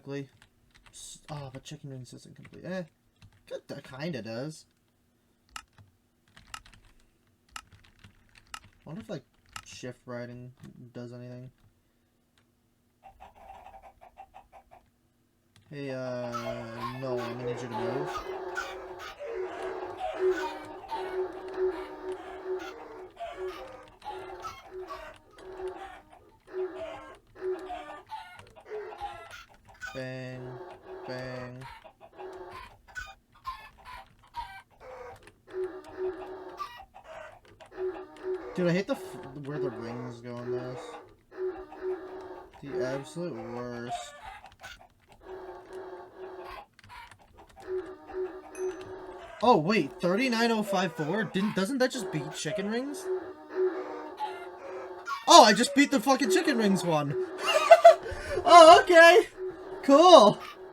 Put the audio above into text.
quickly. Oh, but chicken wings isn't complete. That kinda does. I wonder if, like, shift riding does anything. Hey, no, I'm gonna need you to move. Bang, bang. Dude, I hate where the rings go in this. The absolute worst. Oh wait, 39054? Doesn't that just beat chicken rings? Oh, I just beat the fucking chicken rings one. Oh, okay. Cool.